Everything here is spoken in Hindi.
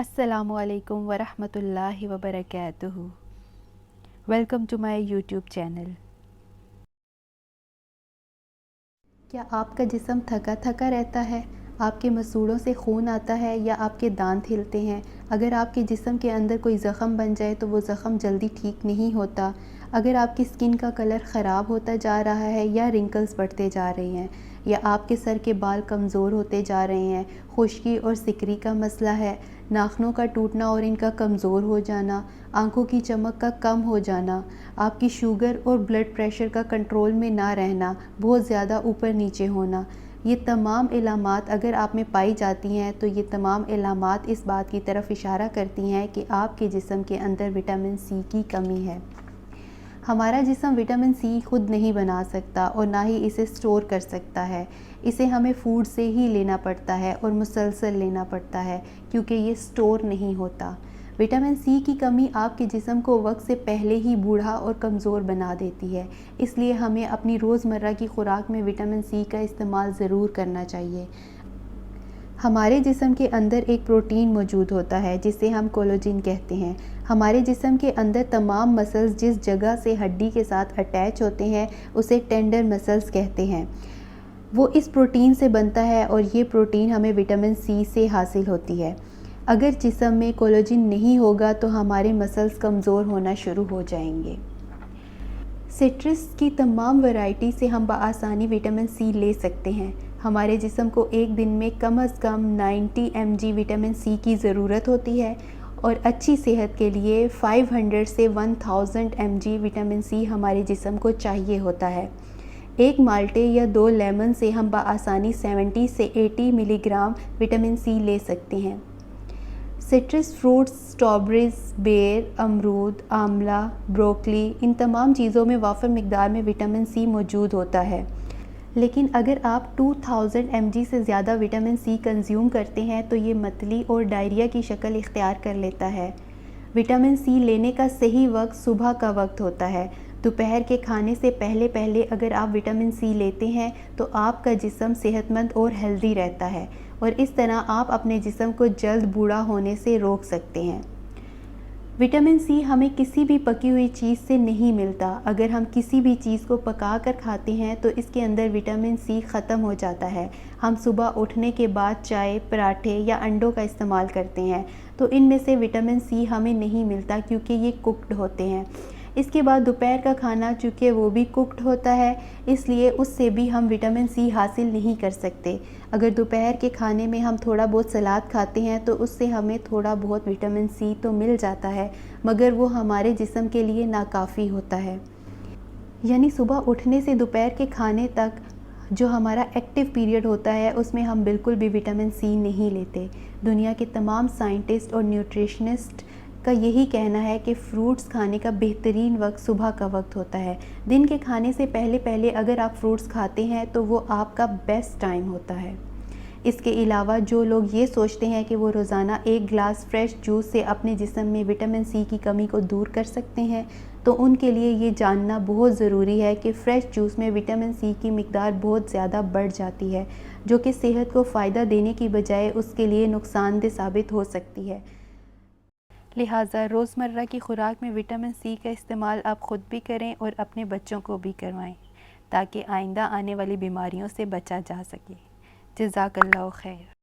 अस्सलामुअलैकुम वरहमतुल्लाहि वबरकातुहू। Welcome to my YouTube channel. क्या आपका जिस्म थका थका रहता है? आपके मसूड़ों से खून आता है या आपके दांत हिलते हैं? अगर आपके जिस्म के अंदर कोई ज़ख़म बन जाए तो वो ज़ख़म जल्दी ठीक नहीं होता। अगर आपकी स्किन का कलर ख़राब होता जा रहा है या रिंकल्स बढ़ते जा रहे हैं, या आपके सर के बाल कमज़ोर होते जा रहे हैं, खुश्की और सिकरी का मसला है, नाखनों का टूटना और इनका कमज़ोर हो जाना, आँखों की चमक का कम हो जाना, आपकी शुगर और ब्लड प्रेशर का कंट्रोल में ना रहना, बहुत ज़्यादा ऊपर नीचे होना, ये तमाम इलामात अगर आप में पाई जाती हैं तो ये तमाम इलामात इस बात की तरफ इशारा करती हैं कि आपके जिस्म के अंदर विटामिन सी की कमी है। हमारा जिस्म विटामिन सी खुद नहीं बना सकता और ना ही इसे स्टोर कर सकता है। इसे हमें फूड से ही लेना पड़ता है और मुसलसल लेना पड़ता है, क्योंकि ये स्टोर नहीं होता। विटामिन सी की कमी आपके जिस्म को वक्त से पहले ही बूढ़ा और कमज़ोर बना देती है। इसलिए हमें अपनी रोज़मर्रा की खुराक में विटामिन सी का इस्तेमाल ज़रूर करना चाहिए। हमारे जिस्म के अंदर एक प्रोटीन मौजूद होता है जिसे हम कोलेजन कहते हैं। हमारे जिस्म के अंदर तमाम मसल्स जिस जगह से हड्डी के साथ अटैच होते हैं उसे टेंडर मसल्स कहते हैं। वो इस प्रोटीन से बनता है और ये प्रोटीन हमें विटामिन सी से हासिल होती है। अगर जिस्म में कोलेजन नहीं होगा तो हमारे मसल्स कमज़ोर होना शुरू हो जाएंगे। सिट्रस की तमाम वैरायटी से हम बआसानी विटामिन सी ले सकते हैं। हमारे जिस्म को एक दिन में कम से कम 90 mg विटामिन सी की ज़रूरत होती है और अच्छी सेहत के लिए 500 से 1000 mg विटामिन सी हमारे जिस्म को चाहिए होता है। एक माल्टे या 2 लेमन से हम बआसानी 70 से 80 मिलीग्राम विटामिन सी ले सकते हैं। सिट्रस फ्रूट्स, स्ट्रॉबेरीज, बेर, अमरूद, आंवला, ब्रोकली, इन तमाम चीज़ों में वाफ़र मिक़दार में विटामिन सी मौजूद होता है। लेकिन अगर आप 2000 mg से ज़्यादा विटामिन सी कंज्यूम करते हैं तो ये मतली और डायरिया की शक्ल इख्तियार कर लेता है। विटामिन सी लेने का सही वक्त सुबह का वक्त होता है। दोपहर के खाने से पहले पहले अगर आप विटामिन सी लेते हैं तो आपका जिस्म सेहतमंद और हेल्दी रहता है और इस तरह आप अपने जिस्म को जल्द बूढ़ा होने से रोक सकते हैं। विटामिन सी हमें किसी भी पकी हुई चीज़ से नहीं मिलता। अगर हम किसी भी चीज़ को पका कर खाते हैं तो इसके अंदर विटामिन सी ख़त्म हो जाता है। हम सुबह उठने के बाद चाय, पराठे या अंडों का इस्तेमाल करते हैं तो इनमें से विटामिन सी हमें नहीं मिलता क्योंकि ये कुक्ड होते हैं। इसके बाद दोपहर का खाना चूँकि वो भी कुक्ड होता है, इसलिए उससे भी हम विटामिन सी हासिल नहीं कर सकते। अगर दोपहर के खाने में हम थोड़ा बहुत सलाद खाते हैं तो उससे हमें थोड़ा बहुत विटामिन सी तो मिल जाता है, मगर वो हमारे जिस्म के लिए नाकाफ़ी होता है। यानी सुबह उठने से दोपहर के खाने तक जो हमारा एक्टिव पीरियड होता है उसमें हम बिल्कुल भी विटामिन सी नहीं लेते। दुनिया के तमाम साइंटिस्ट और न्यूट्रिशनिस्ट का यही कहना है कि फ्रूट्स खाने का बेहतरीन वक्त सुबह का वक्त होता है। दिन के खाने से पहले पहले अगर आप फ्रूट्स खाते हैं तो वो आपका बेस्ट टाइम होता है। इसके अलावा जो लोग ये सोचते हैं कि वो रोज़ाना 1 गिलास फ्रेश जूस से अपने जिस्म में विटामिन सी की कमी को दूर कर सकते हैं, तो उनके लिए ये जानना बहुत ज़रूरी है कि फ़्रेश जूस में विटामिन सी की मिक़दार बहुत ज़्यादा बढ़ जाती है, जो कि सेहत को फ़ायदा देने की बजाय उसके लिए नुकसानदेह साबित हो सकती है। लिहाजा रोज़मर्रा की खुराक में विटामिन सी का इस्तेमाल आप ख़ुद भी करें और अपने बच्चों को भी करवाएं, ताकि आइंदा आने वाली बीमारियों से बचा जा सके। जज़ाकल्लाहु खैर।